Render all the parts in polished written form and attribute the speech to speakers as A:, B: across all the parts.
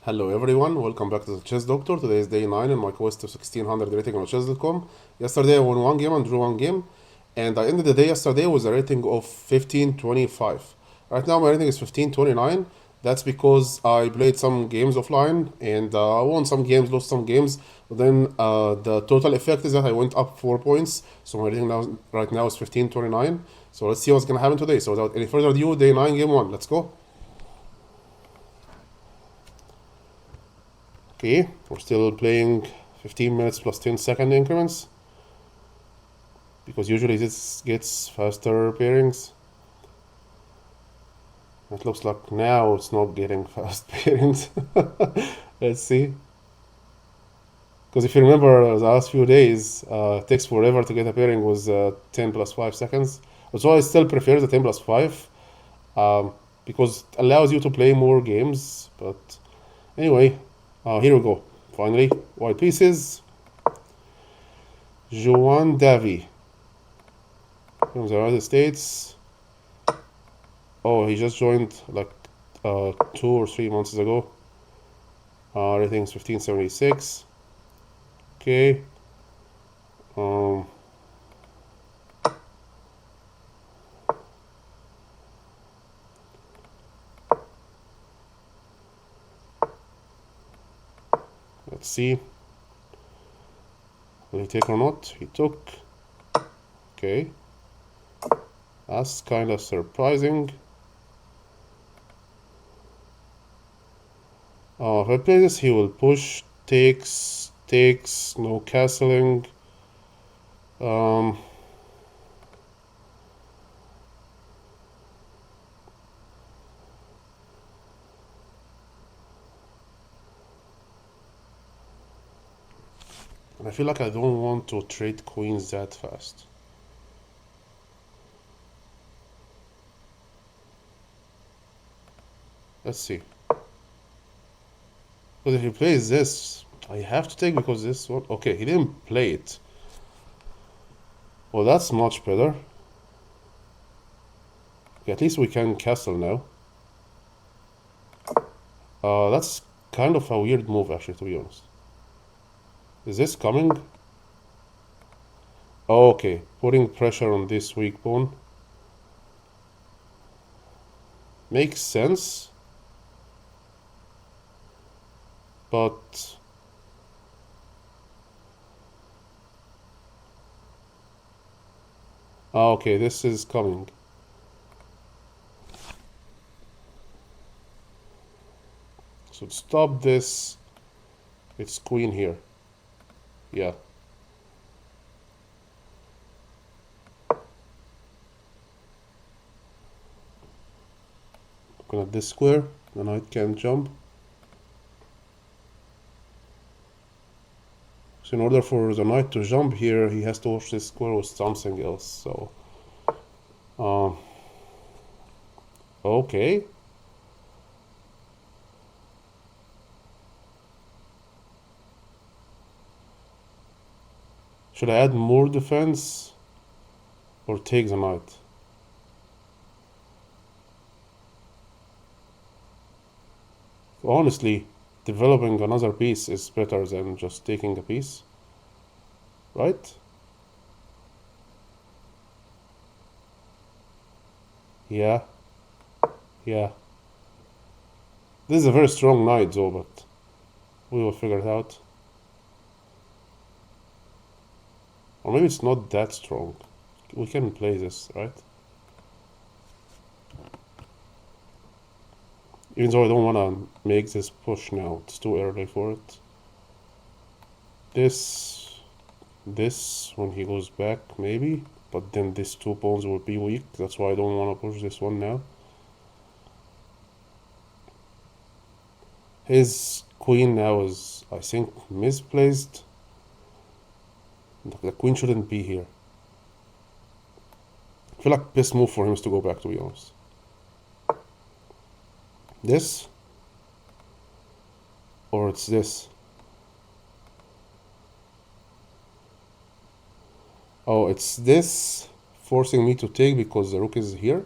A: Hello everyone, welcome back to the Chess Doctor. Today is day 9 in my quest to 1600 rating on chess.com. Yesterday I won one game and drew one game, and I ended the day yesterday with a rating of 1525. Right now my rating is 1529. That's because I played some games offline and I won some games, lost some games. But then the total effect is that I went up 4 points, so my rating right now is 1529. So let's see what's gonna happen today. So without any further ado, day 9, game 1. Let's go. Okay, we're still playing 15 minutes plus 10-second increments because usually this gets faster pairings. It looks like now it's not getting fast pairings. Let's see. Because if you remember the last few days, it takes forever to get a pairing with 10 plus 5 seconds. So I still prefer the 10 plus 5 because it allows you to play more games. But anyway, here we go. Finally, white pieces. Joan Davy from the United States. Oh, he just joined like 2 or 3 months ago. Rating's 1576. Okay. Let's see. Will he take or not? He took. Okay. That's kind of surprising. If I play this, he will push, takes, no castling. And I feel like I don't want to trade queens that fast. Let's see. Because if he plays this, I have to take because this one... Okay, he didn't play it. Well, that's much better. Okay, at least we can castle now. That's kind of a weird move, actually, to be honest. Is this coming? Oh, okay, putting pressure on this weak pawn. Makes sense. But... okay, this is coming. So to stop this, it's queen here. Yeah. Looking at this square, the knight can't jump. So in order for the knight to jump here, he has to watch this square with something else. So, okay. Should I add more defense or take the knight? Honestly, developing another piece is better than just taking a piece, right? Yeah. This is a very strong knight though, but we will figure it out. Or maybe it's not that strong. We can play this, right? Even though I don't want to make this push now. It's too early for it. This, when he goes back, maybe. But then these 2 pawns will be weak. That's why I don't want to push this one now. His queen now is, I think, misplaced. The queen shouldn't be here. I feel like best move for him is to go back, to be honest. This? Or it's this? Oh, it's this forcing me to take because the rook is here.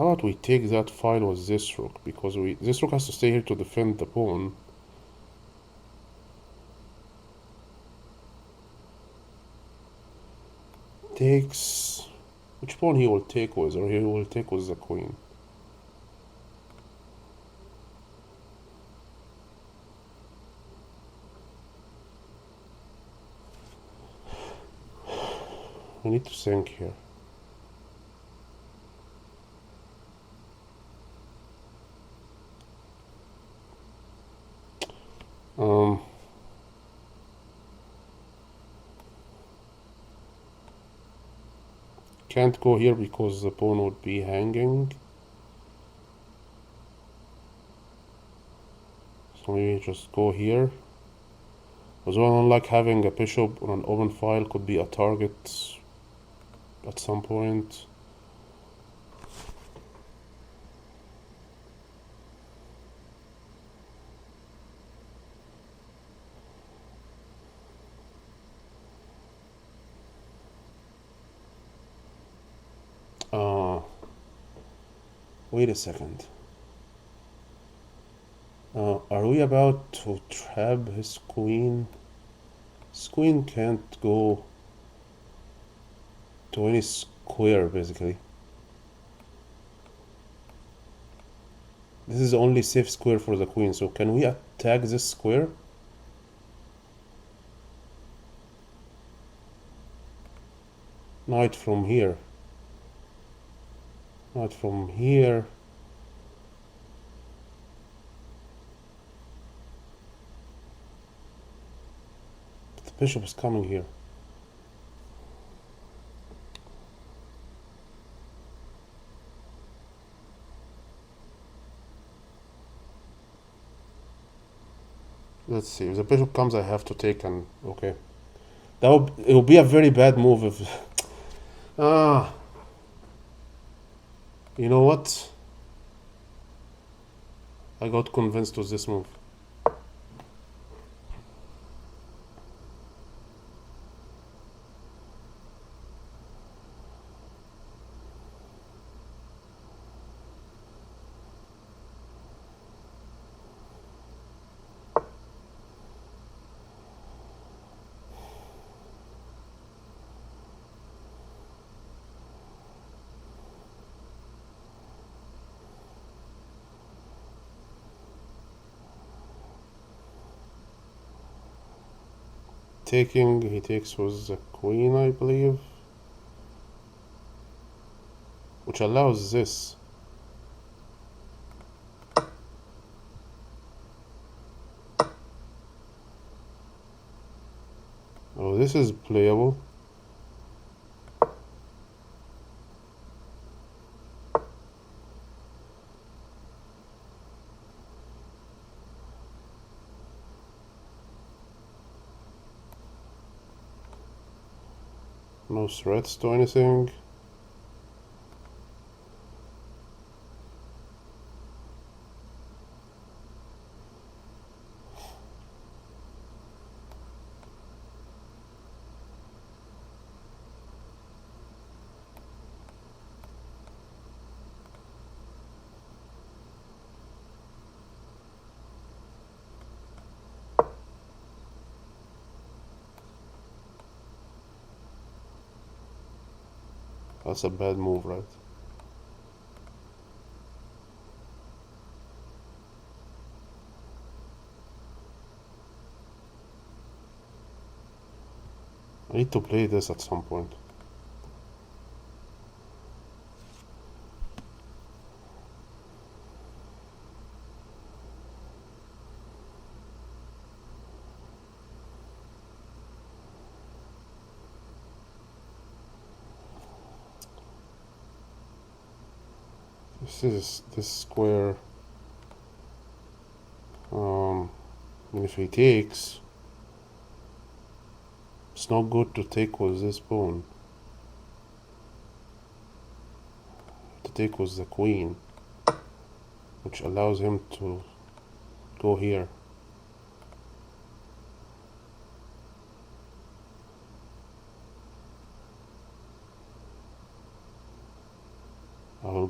A: How about we take that file with this rook, because this rook has to stay here to defend the pawn. Takes... Which pawn he will take with? Or he will take with the queen? I need to think here. Can't go here because the pawn would be hanging. So maybe just go here. As well, unlike having a bishop on an open file, could be a target at some point. Wait a second. Are we about to trap his queen? His queen can't go to any square, basically. This is the only safe square for the queen, so can we attack this square? Knight from here. Knight from here. But the bishop is coming here. Let's see. If the bishop comes, I have to take an... Okay. It would be a very bad move if... You know what? I got convinced with this move. He takes with the queen, I believe, which allows this. Oh, this is playable. No threats to anything. That's a bad move, right? I need to play this at some point. This square. And if he takes, it's not good to take with this pawn. To take with the queen, which allows him to go here.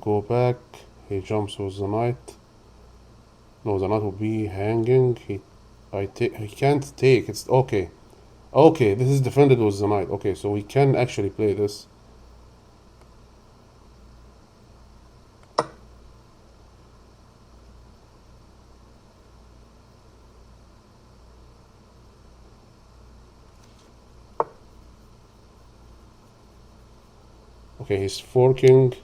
A: go back. He jumps with the knight. No, the knight will be hanging. He can't take. It's okay. Okay, this is defended with the knight. Okay, so we can actually play this. Okay, he's forking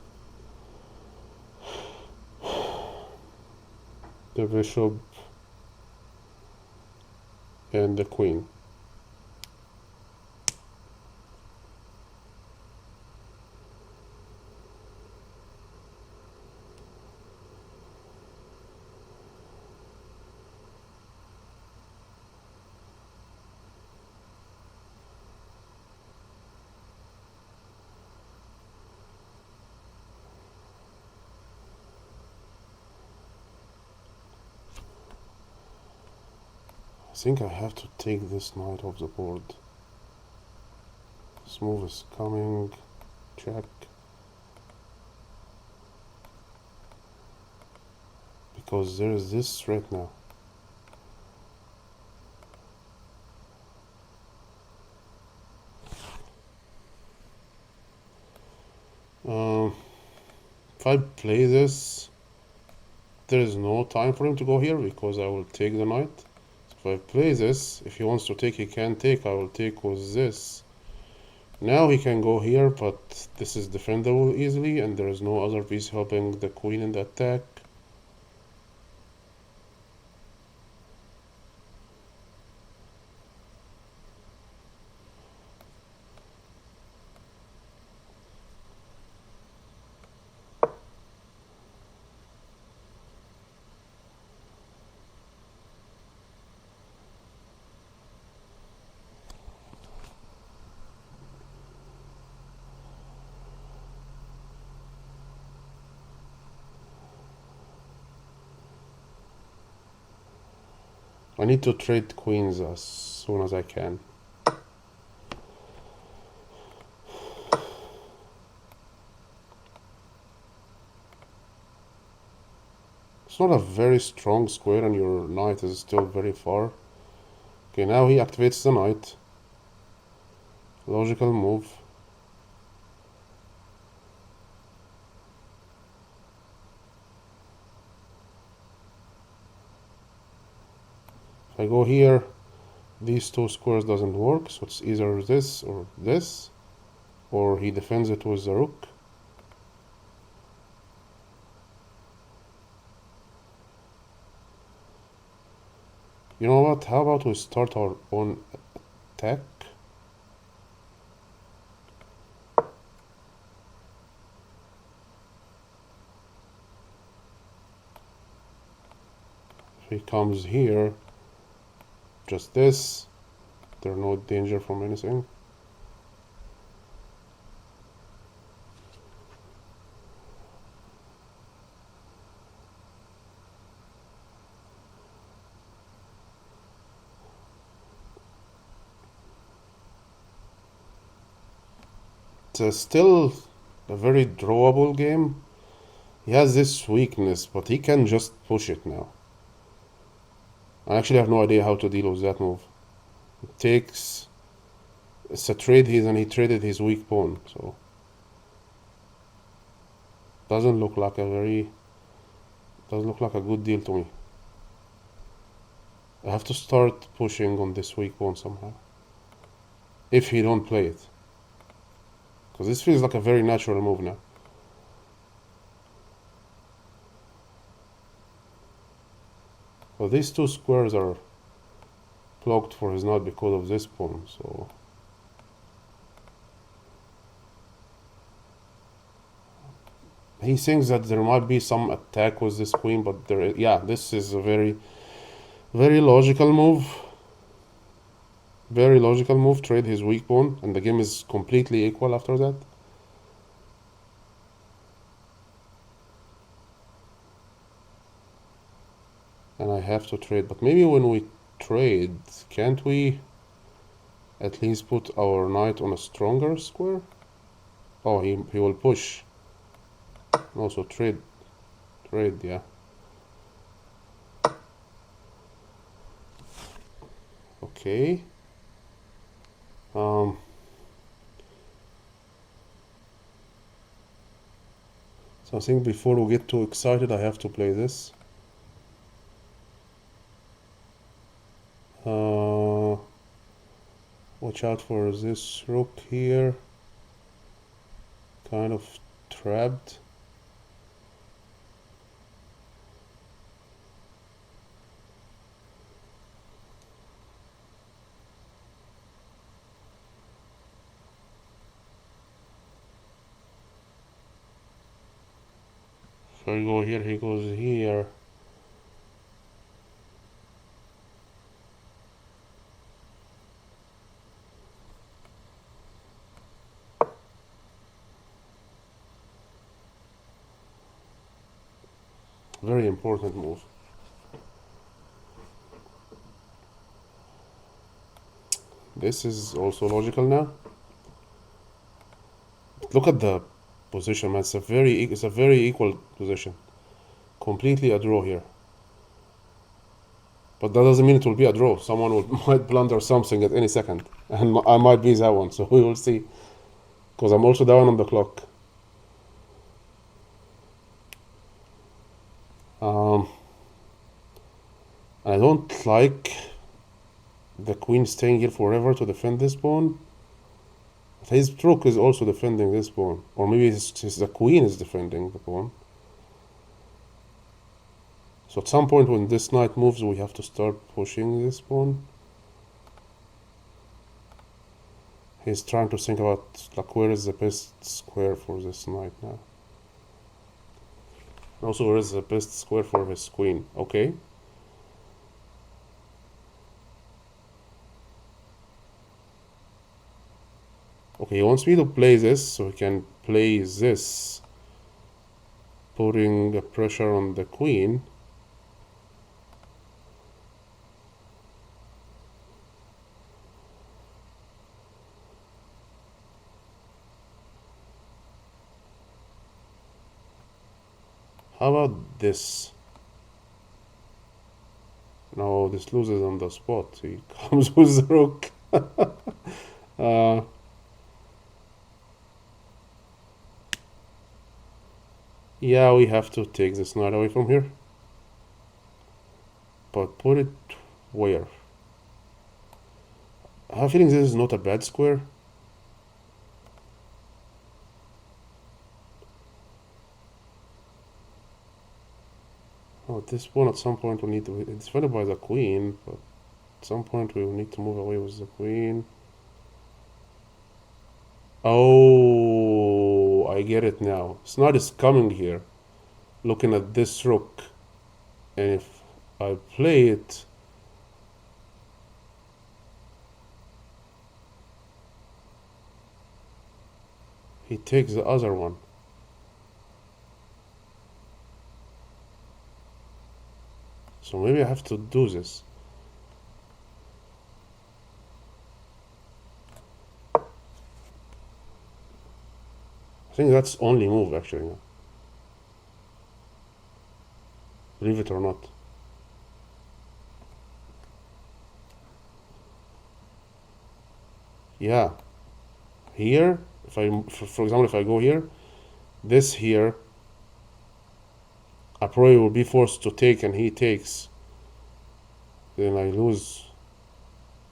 A: the bishop and the queen. I think I have to take this knight off the board. This move is coming. Check. Because there is this threat now. If I play this, there is no time for him to go here because I will take the knight. So if I play this, if he wants to take, he can take. I will take with this. Now he can go here, but this is defendable easily, and there is no other piece helping the queen in the attack. I need to trade queens as soon as I can. It's not a very strong square and your knight is still very far. Okay, now he activates the knight. Logical move. If I go here, these two squares doesn't work, so it's either this, or he defends it with the rook. You know what? How about we start our own attack? If he comes here, just this, there's no danger from anything. It's still a very drawable game. He has this weakness, but he can just push it now. I actually have no idea how to deal with that move. It takes... It's a trade, and he traded his weak pawn, so... Doesn't look like a good deal to me. I have to start pushing on this weak pawn somehow. If he don't play it. Because this feels like a very natural move now. Well, these two squares are blocked for his knight because of this pawn, so... He thinks that there might be some attack with this queen, but yeah, this is a very, very logical move. Very logical move, trade his weak pawn, and the game is completely equal after that. And I have to trade, but maybe when we trade, can't we at least put our knight on a stronger square? Oh, he will push. Also trade, yeah. Okay. So I think before we get too excited, I have to play this. Watch out for this rook here. Kind of trapped. If I go here, he goes here. Very important move. This is also logical now. Look at the position, man. It's a very equal position. Completely a draw here. But that doesn't mean it will be a draw. Someone might blunder something at any second, and I might be that one. So we will see. Because I'm also down on the clock. I don't like the queen staying here forever to defend this pawn. His rook is also defending this pawn. Or maybe the queen is defending the pawn. So at some point when this knight moves, we have to start pushing this pawn. He's trying to think about like where is the best square for this knight now. Also, where is the best square for his queen? Okay. Okay, he wants me to play this so he can play this, putting pressure on the queen. How about this? No, this loses on the spot. He comes with the rook. Yeah, we have to take this knight away from here. But put it where? I have a feeling this is not a bad square. Oh, this pawn at some point will need to... It's defended by the queen, but at some point we will need to move away with the queen. Oh, I get it now. This knight is coming here, looking at this rook. And if I play it... he takes the other one. So maybe I have to do this. I think that's only move actually. Believe it or not. Yeah. Here, if I, for example, if I go here, this here, I probably will be forced to take and he takes. Then I lose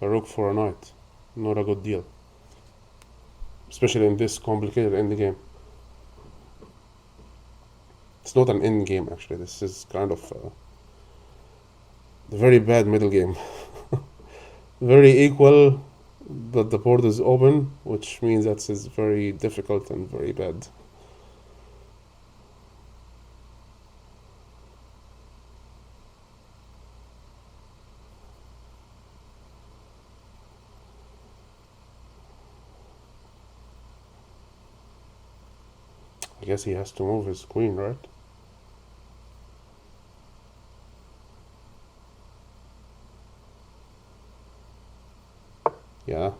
A: a rook for a knight. Not a good deal. Especially in this complicated endgame. It's not an endgame actually. This is kind of a very bad middle game. Very equal, but the board is open, which means that it's very difficult and very bad. I guess he has to move his queen, right? Yeah.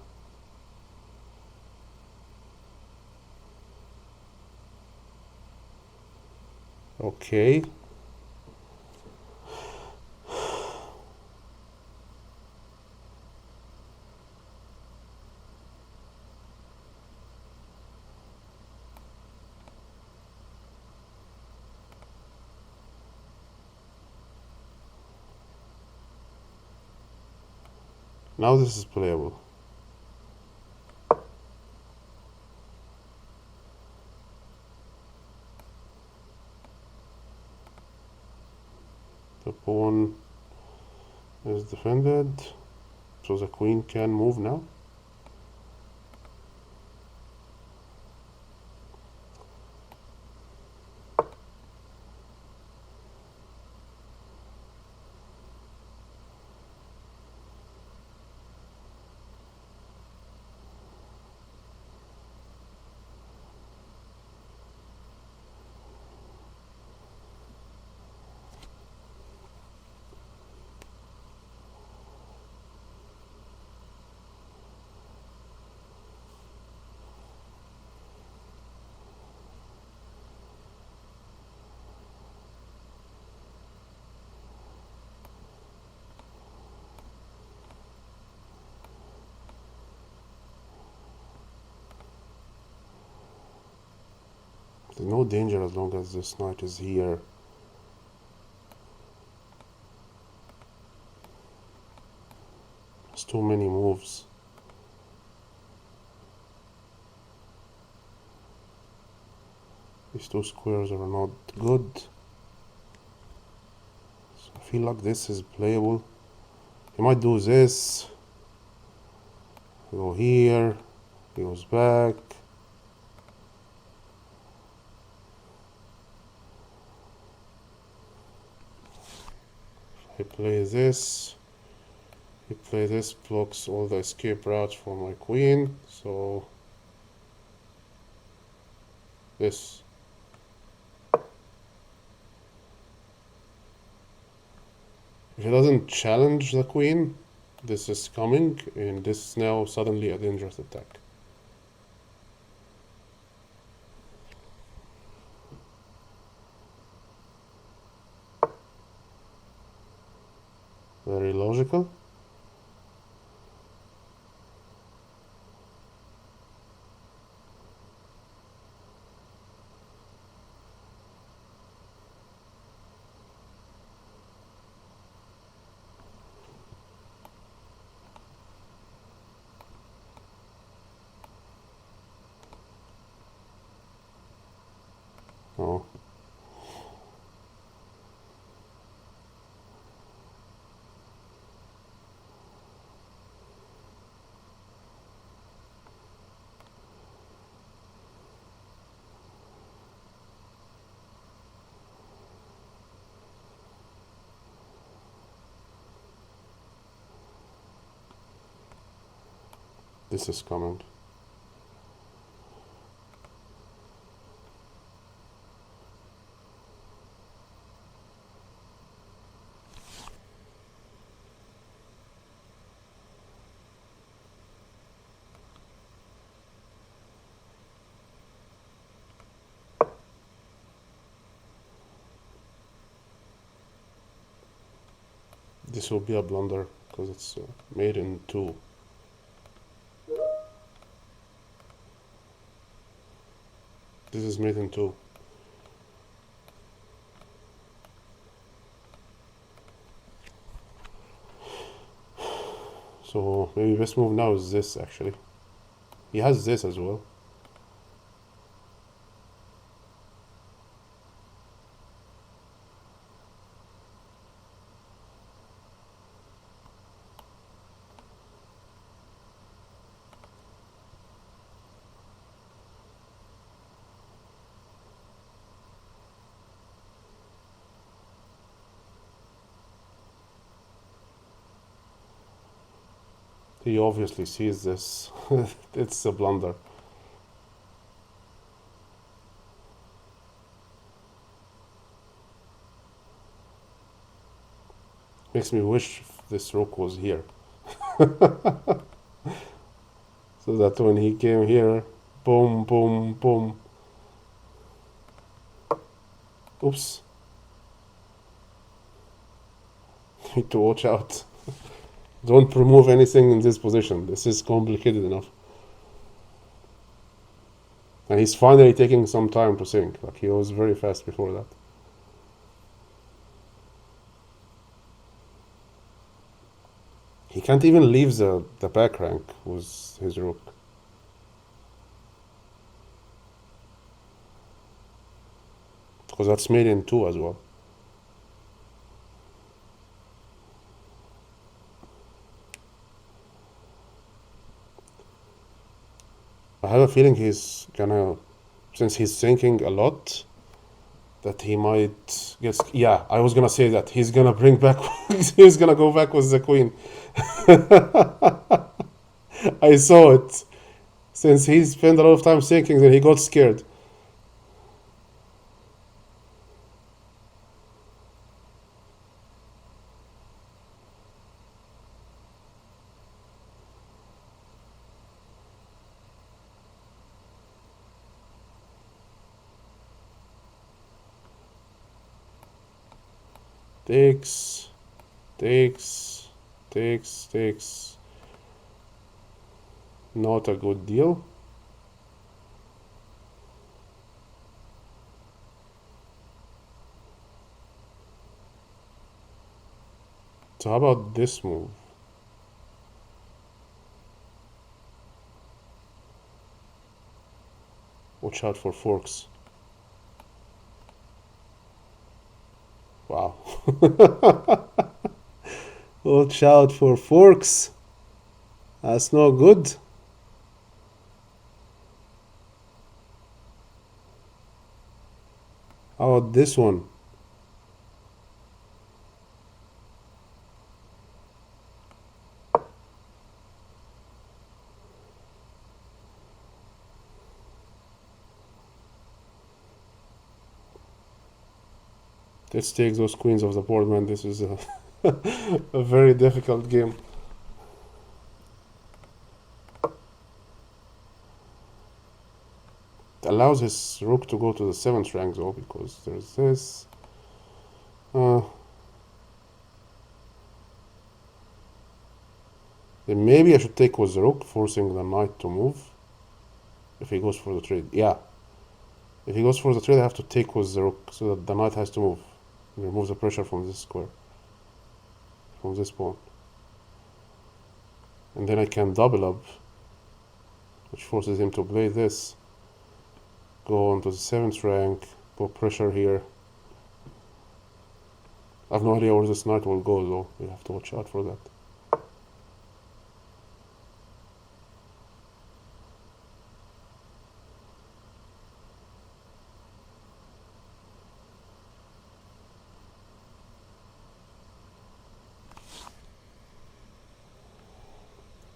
A: Okay. Now this is playable. The pawn is defended, so the queen can move now. There's no danger as long as this knight is here. It's too many moves. These two squares are not good. So I feel like this is playable. He might do this. Go here. He goes back. I play this. He plays this, blocks all the escape routes for my queen. So this. If he doesn't challenge the queen, this is coming, and this is now suddenly a dangerous attack. Very logical. Oh. This is coming. This will be a blunder because it's made in two. This is made in two. So maybe best move now is this actually. He has this as well. He obviously sees this. It's a blunder. Makes me wish this rook was here. So that when he came here, boom, boom, boom. Oops. Need to watch out. Don't remove anything in this position. This is complicated enough. And he's finally taking some time to think. Like, he was very fast before that. He can't even leave the back rank with his rook. Because that's made in 2 as well. I have a feeling he's gonna, since he's thinking a lot, that he might get. Yeah, I was gonna say that he's gonna bring back. He's gonna go back with the queen. I saw it. Since he spent a lot of time thinking, then he got scared. Takes, takes, takes. Not a good deal. So how about this move? Watch out for forks. Wow. Watch out for forks. That's not good. How about this one? Let's take those queens off the board, man. This is a, a very difficult game. It allows his rook to go to the 7th rank though, because there's this. Then maybe I should take with the rook, forcing the knight to move. If he goes for the trade, yeah. If he goes for the trade, I have to take with the rook, so that the knight has to move. Remove the pressure from this square, from this pawn. And then I can double up, which forces him to play this. Go on to the 7th rank, put pressure here. I have no idea where this knight will go though. You have to watch out for that.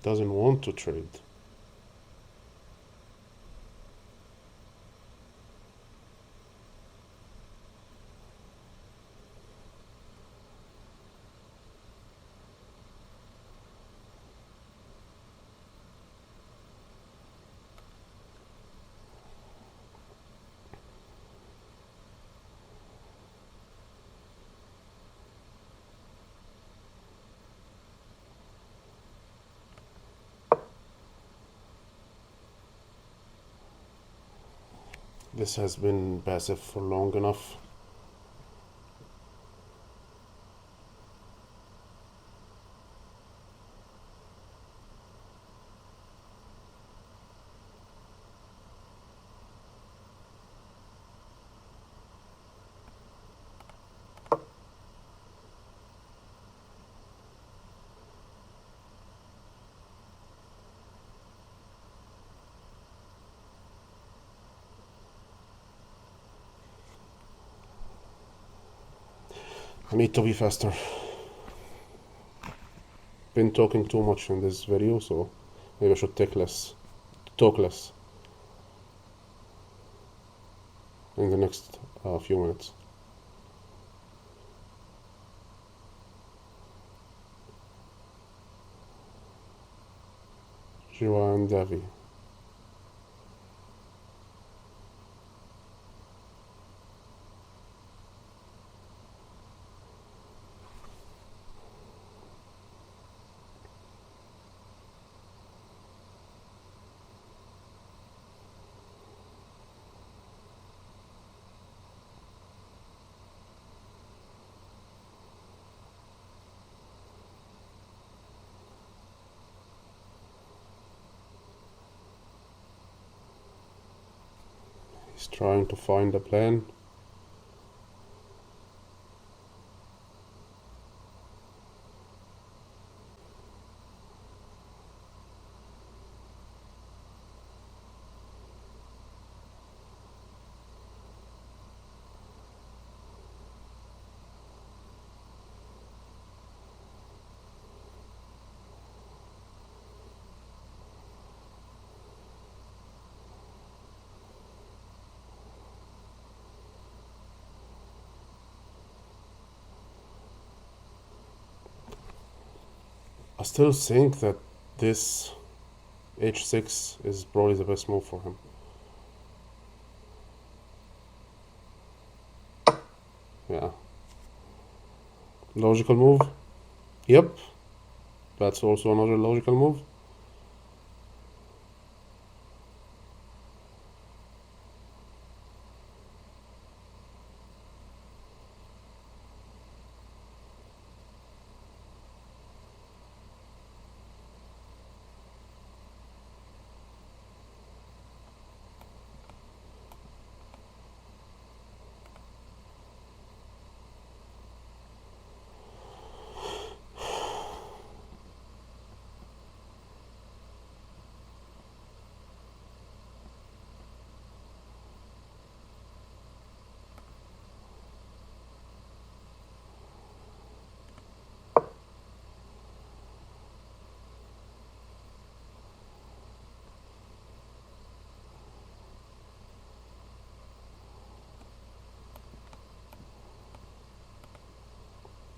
A: Doesn't want to trade. This has been passive for long enough. I need to be faster. Been talking too much in this video, so maybe I should talk less in the next few minutes. Jiwan Davi. He's trying to find a plan. I still think that this h6 is probably the best move for him. Yeah. Logical move? Yep. That's also another logical move.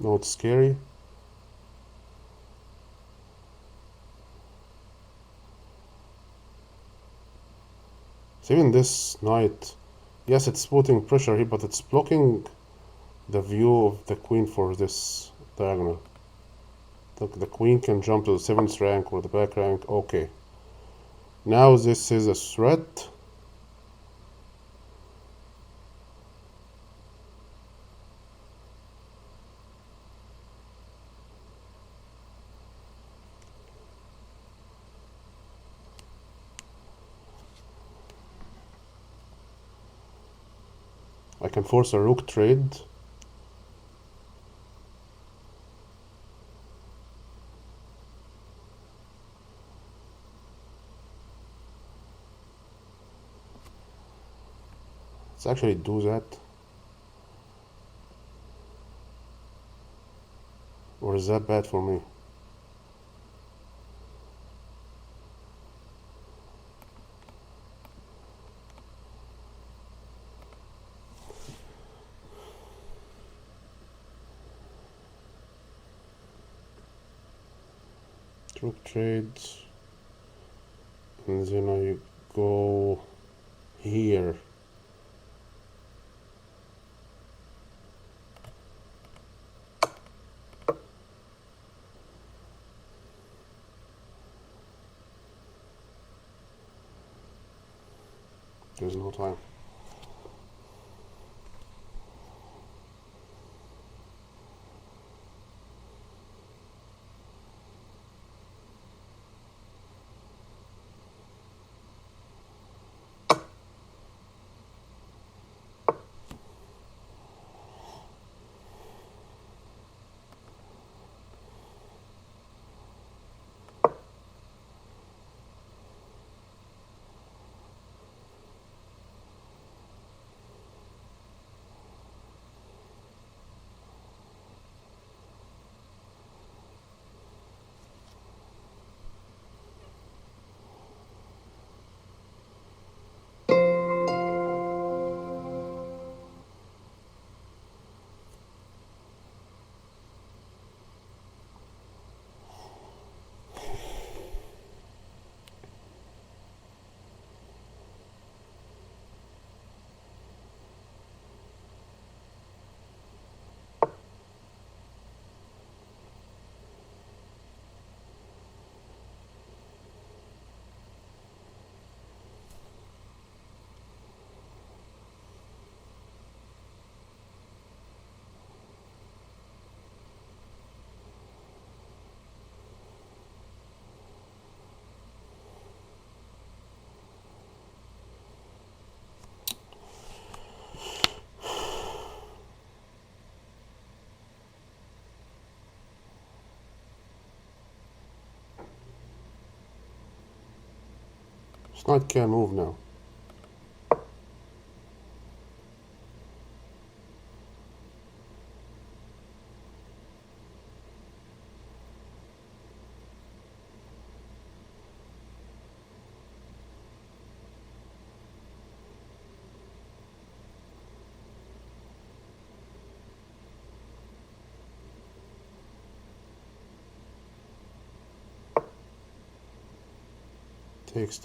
A: No, it's scary. So even this knight, yes, it's putting pressure here, but it's blocking the view of the queen for this diagonal. The queen can jump to the 7th rank or the back rank. Okay. Now this is a threat. I can force a rook trade. Let's actually do that. Or is that bad for me? Rook trades. And then I go here. There's no time. This knight can't move now.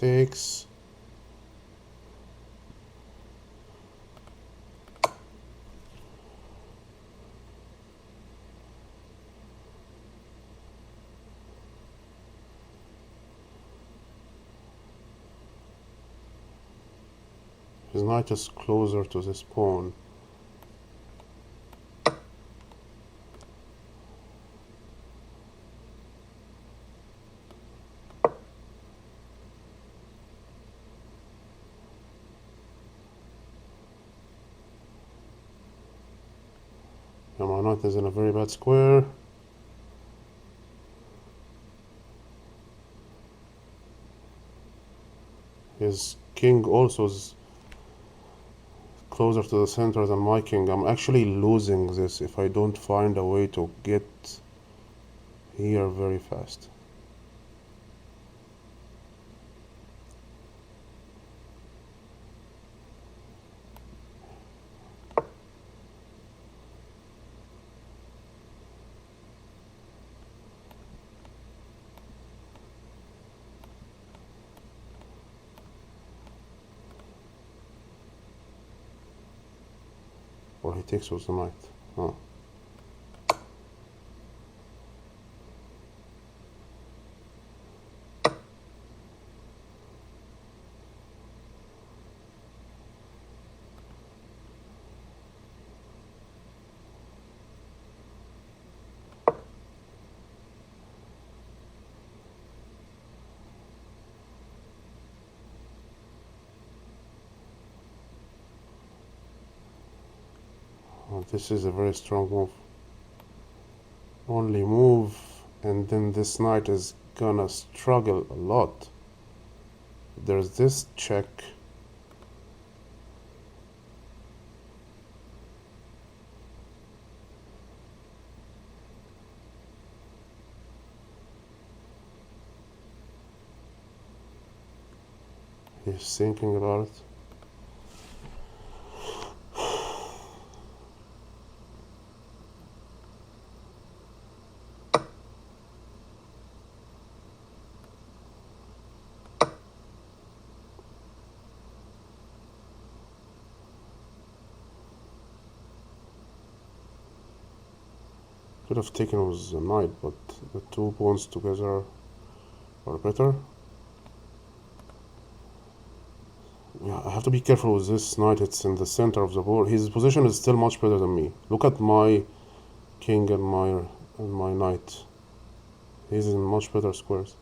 A: Takes. His knight is closer to this pawn. And my knight is in a very bad square. His king also is closer to the center than my king. I'm actually losing this if I don't find a way to get here very fast. Or he takes with the knight. Oh. Oh, this is a very strong move. Only move, and then this knight is gonna struggle a lot. There's this check. He's thinking about it. Could have taken with the knight, but the two pawns together are better. Yeah, I have to be careful with this knight. It's in the center of the board. His position is still much better than me. Look at my king and my knight. He's in much better squares.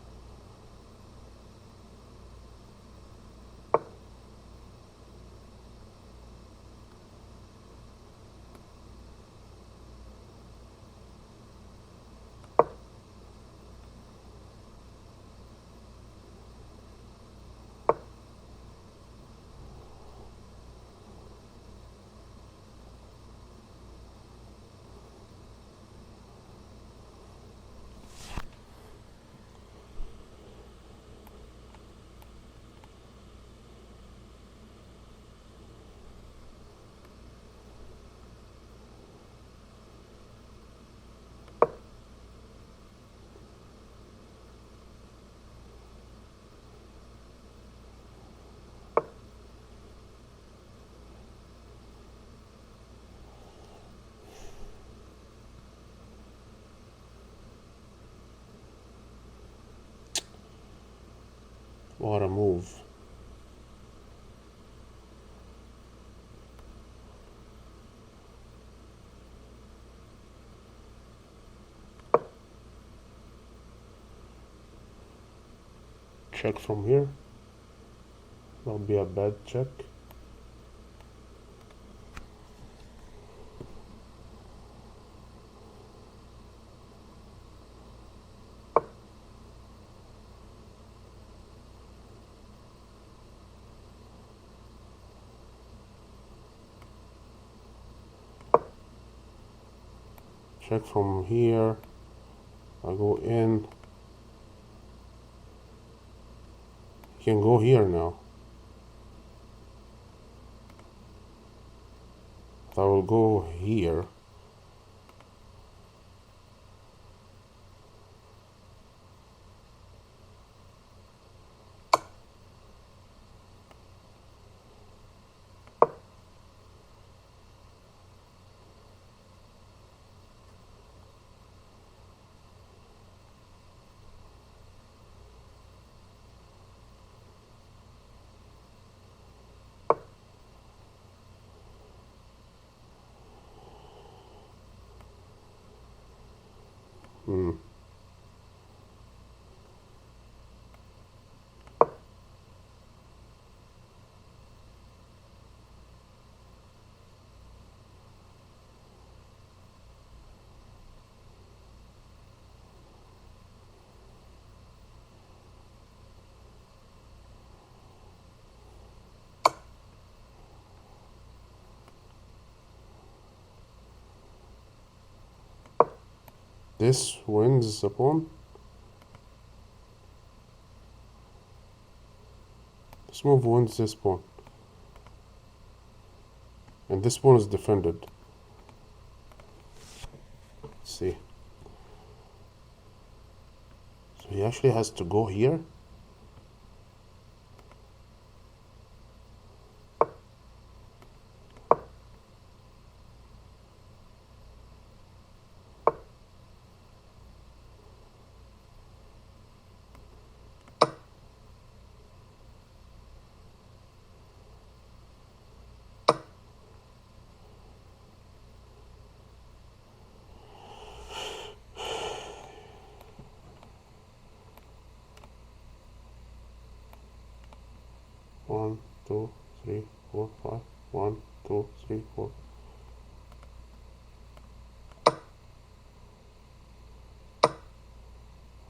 A: What a move. Check from here. That would be a bad check. check from here. I go in. You can go here now. I will go here. Hmm. This wins the pawn. This move wins this pawn. And this pawn is defended. Let's see. So he actually has to go here. One, two, three, four, five. 1, 2, 3, 4.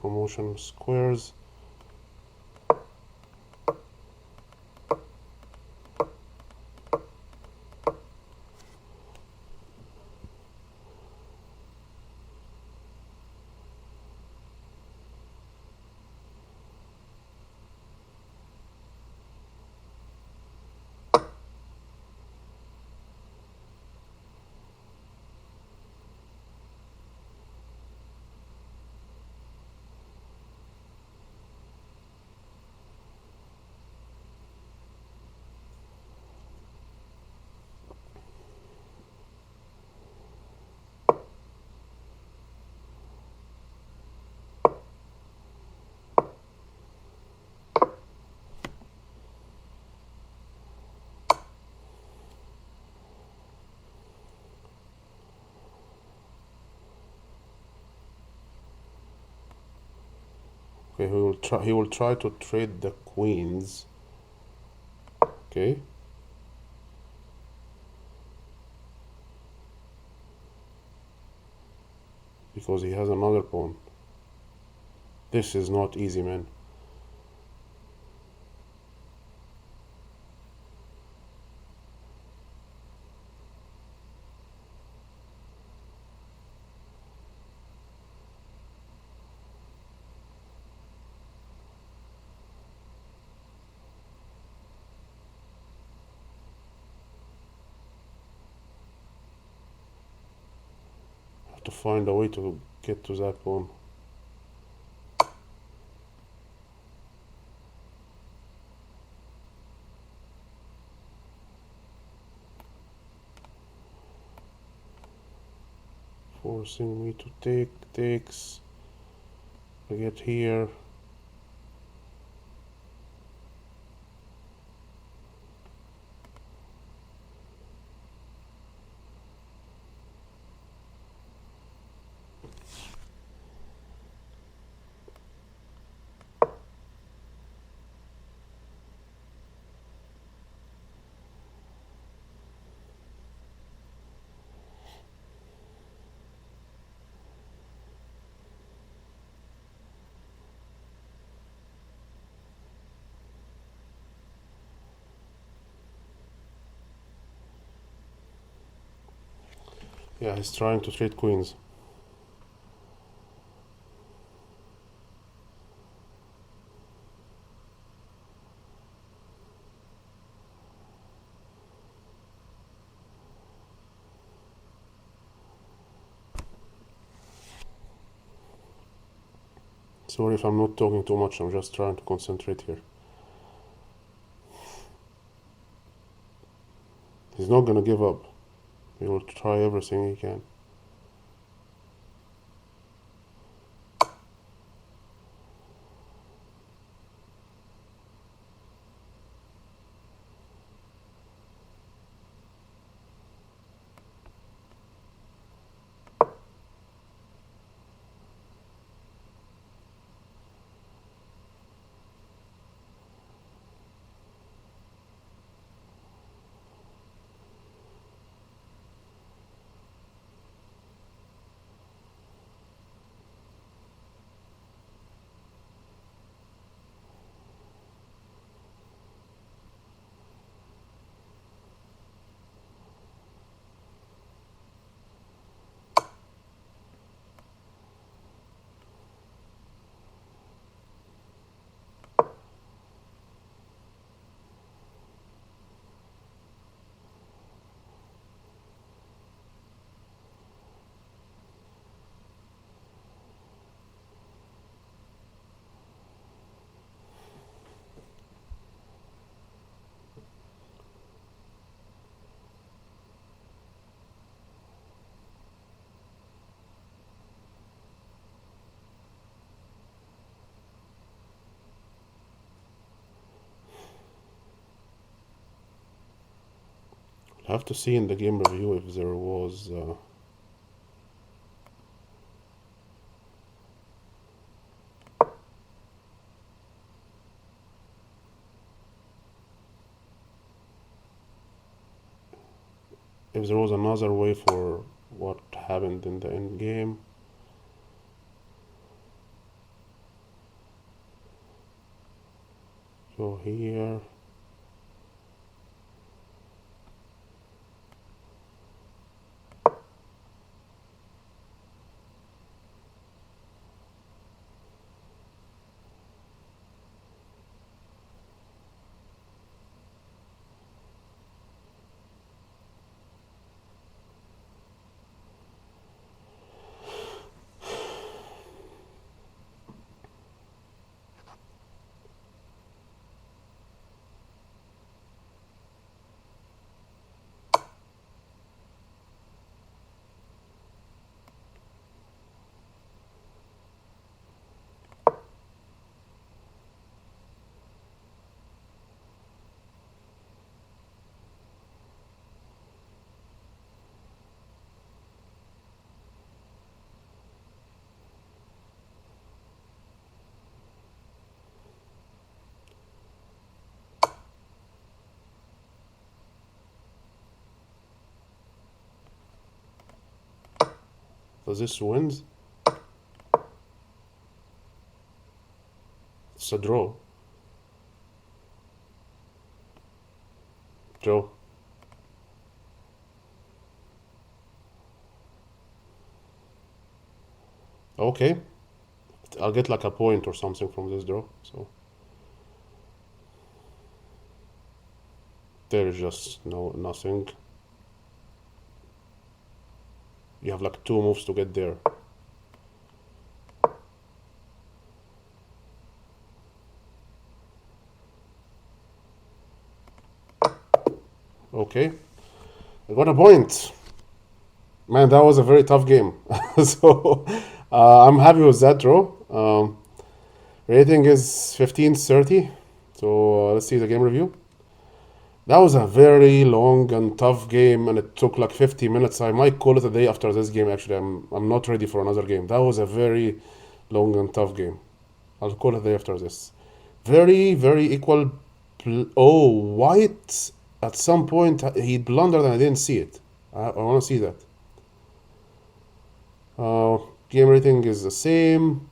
A: Promotion squares. Okay, he will try to trade the queens. Okay. Because he has another pawn. This is not easy, man. I have to find a way to get to that pawn. Forcing me to takes. I get here. Yeah, he's trying to trade queens. Sorry if I'm not talking too much, I'm just trying to concentrate here. He's not gonna give up. He will try everything he can. I have to see in the game review if there was another way for what happened in the end game. So here, does this wins? It's a draw. Joe. Okay. I'll get like a point or something from this draw. So there is just nothing. You have like 2 moves to get there. Okay. I got a point. Man, that was a very tough game. So I'm happy with that draw. Rating is 1530. So let's see the game review. That was a very long and tough game, and it took like 50 minutes. I might call it a day after this game. Actually, I'm not ready for another game. That was a very long and tough game. I'll call it a day after this. Very, very equal. Oh, White at some point he blundered and I didn't see it. I want to see that. Game rating is the same.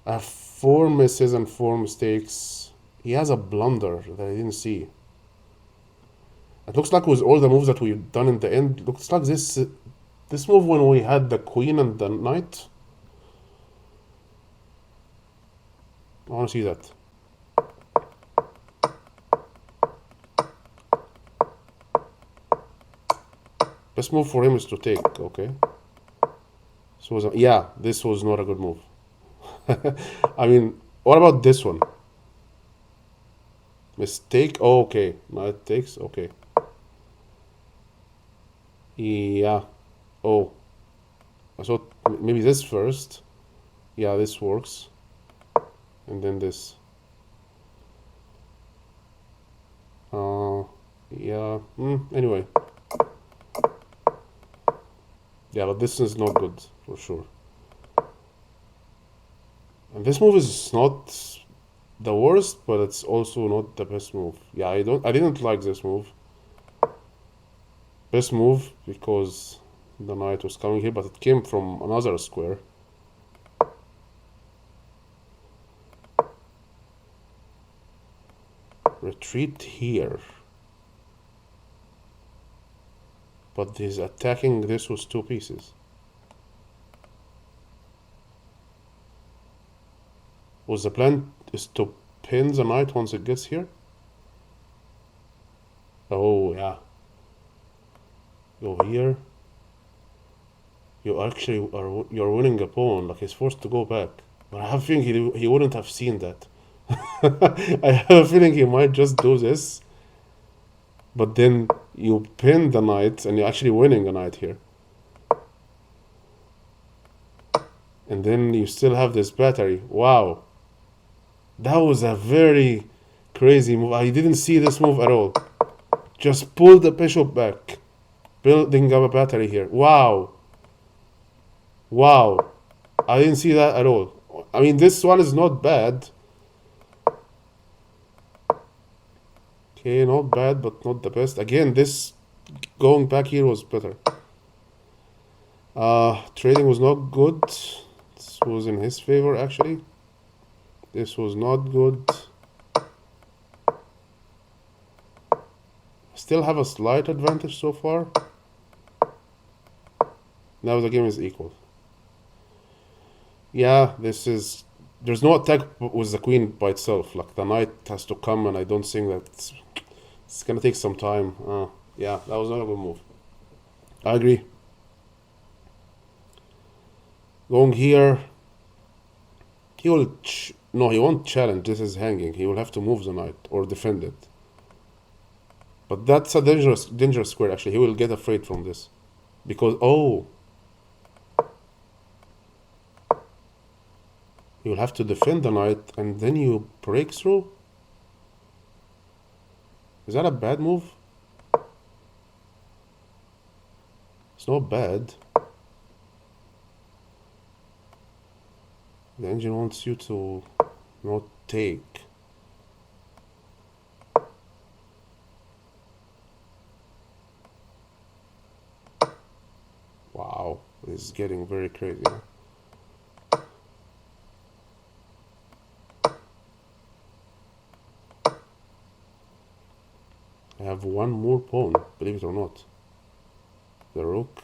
A: I have 4 misses and 4 mistakes. He has a blunder that I didn't see. It looks like with all the moves that we've done in the end, looks like this move when we had the queen and the knight. I want to see that. Best move for him is to take, okay. So yeah, this was not a good move. I mean, what about this one? Mistake? Oh, okay. Knight takes. Okay. Yeah. Oh, I thought maybe this first. Yeah, this works. And then this. Uh, yeah. Anyway. Yeah, but this is not good for sure. And this move is not the worst, but it's also not the best move. Yeah, I didn't like this move. Best move because the knight was coming here, but it came from another square. Retreat here. But he's attacking this with two pieces. Was the plan is to pin the knight once it gets here? Oh yeah. Go here. You actually you're winning a pawn. Like he's forced to go back. But I have a feeling he wouldn't have seen that. I have a feeling he might just do this. But then you pin the knight and you're actually winning a knight here. And then you still have this battery. Wow. That was a very crazy move. I didn't see this move at all. Just pull the bishop back. Building up a battery here. Wow. Wow. I didn't see that at all. I mean, this one is not bad. Okay, not bad, but not the best. Again, this going back here was better. Trading was not good. This was in his favor, actually. This was not good. Still have a slight advantage so far. Now the game is equal. Yeah, this is... There's no attack with the queen by itself. Like, the knight has to come, and I don't think that... It's gonna take some time. Yeah, that was not a good move. I agree. Going here... He will... No, he won't challenge. This is hanging. He will have to move the knight, or defend it. But that's a dangerous square, actually. He will get afraid from this. Because... Oh... You'll have to defend the knight and then you break through? Is that a bad move? It's not bad. The engine wants you to not take. Wow, this is getting very crazy. I have one more pawn, believe it or not. The rook.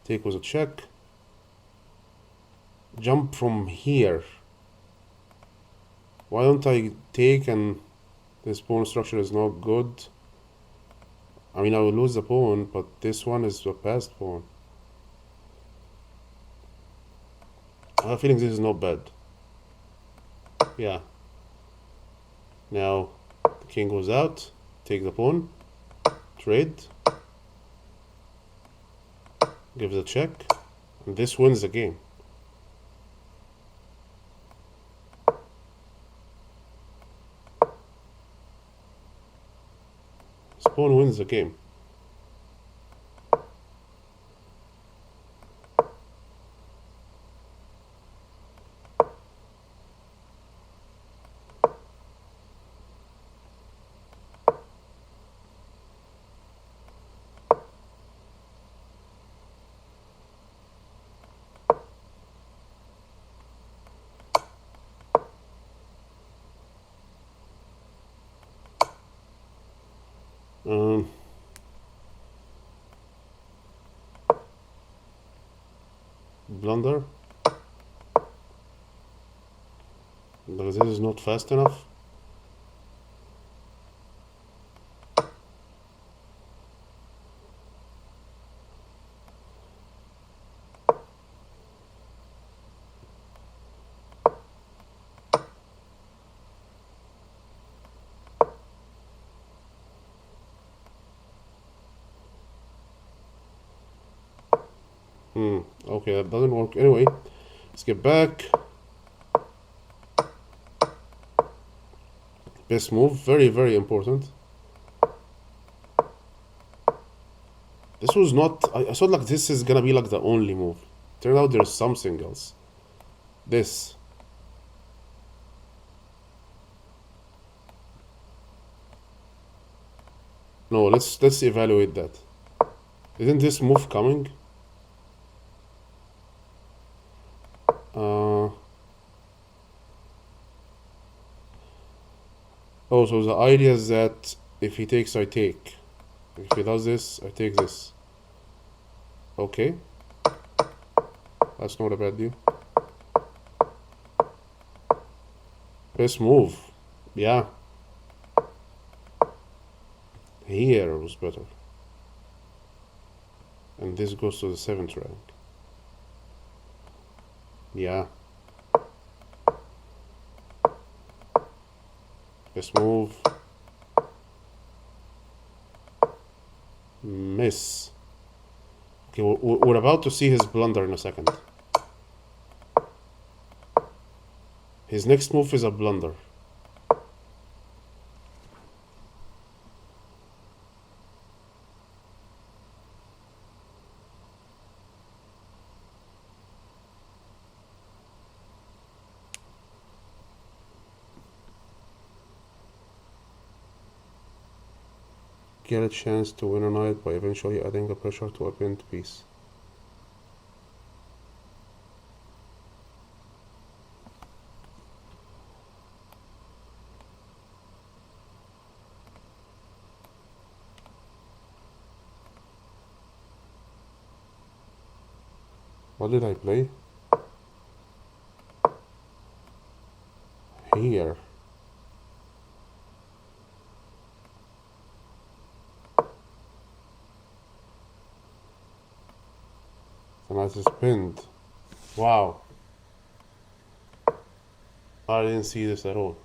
A: Take was a check. Jump from here. Why don't I take and this pawn structure is not good? I mean, I will lose the pawn, but this one is a passed pawn. I have a feeling this is not bad. Yeah. Now, the king goes out, take the pawn, trade, gives a check, and this wins the game. This pawn wins the game. Blunder. Because this is not fast enough. Okay, that doesn't work. Anyway, let's get back. Best move, very, very important. This was not... I thought like this is gonna be like the only move. Turned out there's something else. This. No, let's evaluate that. Isn't this move coming? Oh, so the idea is that if he takes, I take. If he does this, I take this. Okay. That's not a bad deal. Best move. Yeah. Here was better. And this goes to the 7th rank. Yeah. Best move. Miss. Okay, we're about to see his blunder in a second. His next move is a blunder. Get a chance to win a knight by eventually adding a pressure to a pinned piece. What did I play? Here. The knight is pinned. Wow. I didn't see this at all.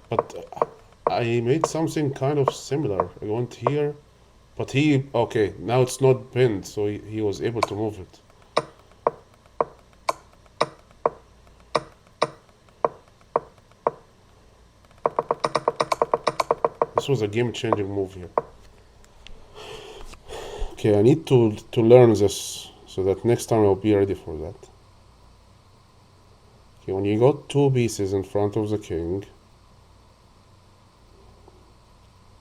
A: But I made something kind of similar. I went here, but he... Okay, now it's not pinned, so he was able to move it. This was a game-changing move here. Okay, I need to learn this so that next time I'll be ready for that. Okay, when you got two pieces in front of the king,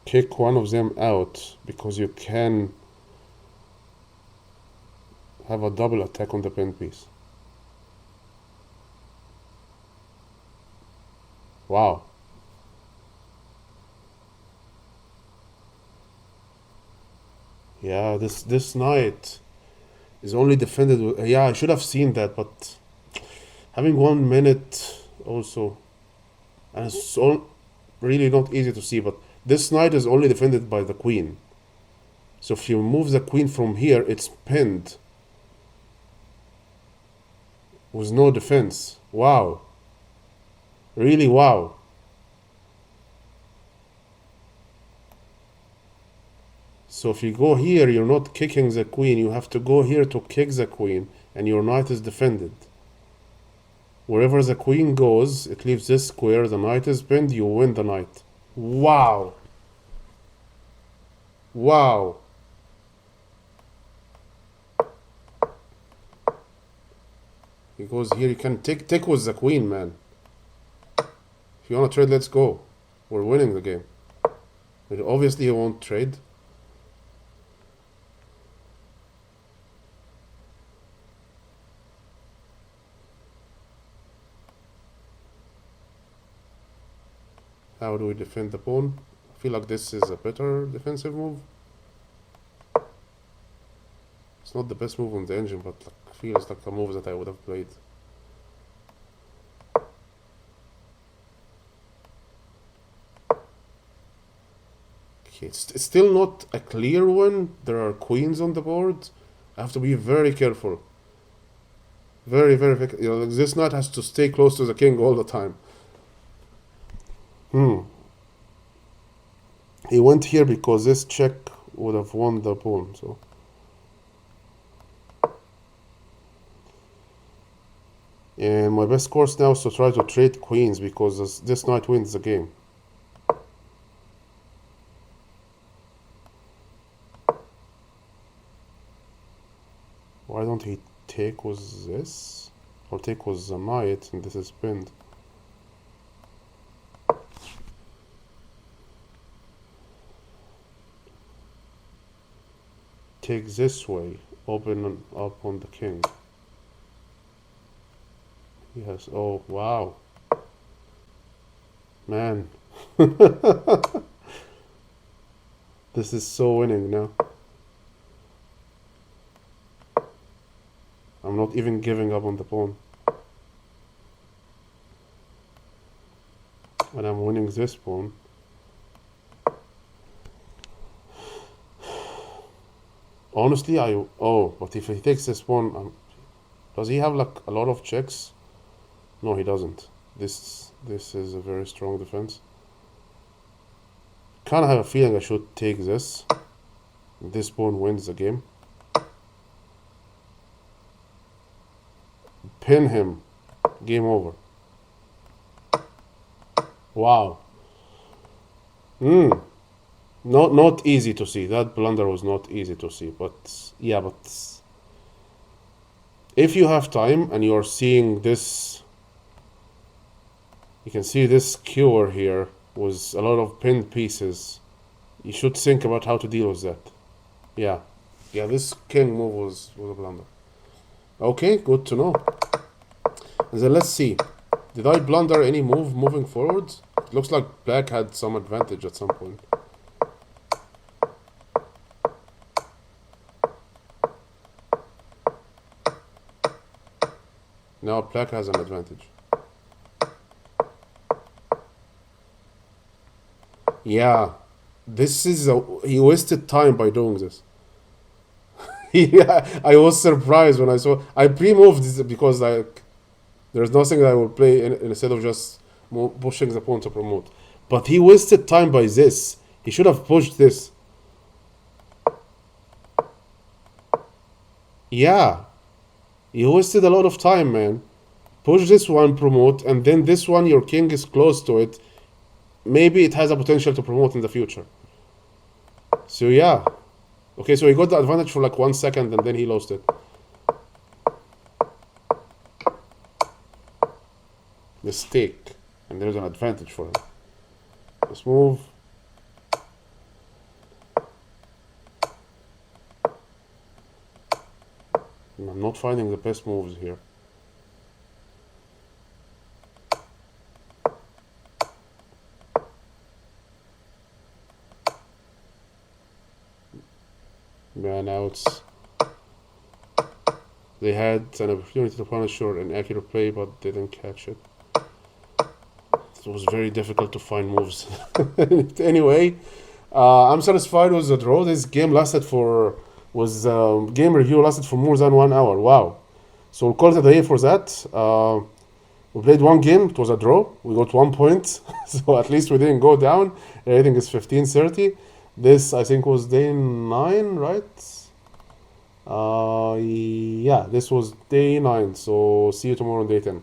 A: kick one of them out because you can have a double attack on the pinned piece. Wow. Yeah, this knight is only defended with... Yeah, I should have seen that, but having 1 minute also, and it's all really not easy to see, but this knight is only defended by the queen. So if you move the queen from here, it's pinned with no defense. Wow. Really wow. So if you go here, you're not kicking the queen. You have to go here to kick the queen, and your knight is defended. Wherever the queen goes, it leaves this square. The knight is pinned. You win the knight. Wow. Wow. He goes here. You can take with the queen, man. If you want to trade, let's go. We're winning the game. But obviously, he won't trade. How do we defend the pawn? I feel like this is a better defensive move. It's not the best move on the engine, but like, feels like a move that I would have played. Okay, it's still not a clear one. There are queens on the board. I have to be very careful. Very, very, you know, this knight has to stay close to the king all the time. He went here because this check would have won the pawn, so And my best course now is to try to trade queens because this knight wins the game. Why don't he take with this? Or take with the knight and this is pinned. Take this way, open up on the king. Yes, oh wow. Man. This is so winning now. I'm not even giving up on the pawn. And I'm winning this pawn. Honestly, but if he takes this pawn, does he have like a lot of checks? No, he doesn't. This is a very strong defense. Kinda have a feeling I should take this. This pawn wins the game. Pin him. Game over. Wow. Not easy to see. That blunder was not easy to see. But yeah, but if you have time and you're seeing this, you can see this skewer here was a lot of pinned pieces. You should think about how to deal with that. Yeah, this king move was a blunder. Okay, good to know. And then let's see. Did I blunder any move moving forward? It looks like black had some advantage at some point. Now black has an advantage. Yeah, he wasted time by doing this. Yeah, I was surprised when I pre-moved this because there's nothing that I will play instead of just pushing the pawn to promote. But he wasted time by this. He should have pushed this. Yeah, he wasted a lot of time, man. Push this one, promote, and then this one, your king is close to it. Maybe it has a potential to promote in the future. So yeah. Okay, so he got the advantage for like 1 second and then he lost it. Mistake. And there's an advantage for him. Let's move. I'm not finding the best moves here. Yeah, now they had an opportunity to punish an accurate play, but didn't catch it. It was very difficult to find moves. Anyway, I'm satisfied with the draw. This game game review lasted for more than 1 hour. Wow. So we'll call it a day for that. We played one game. It was a draw. We got 1 point. So at least we didn't go down. Rating is 1530. This, I think, was day 9, right? Yeah, this was day 9. So see you tomorrow on day 10.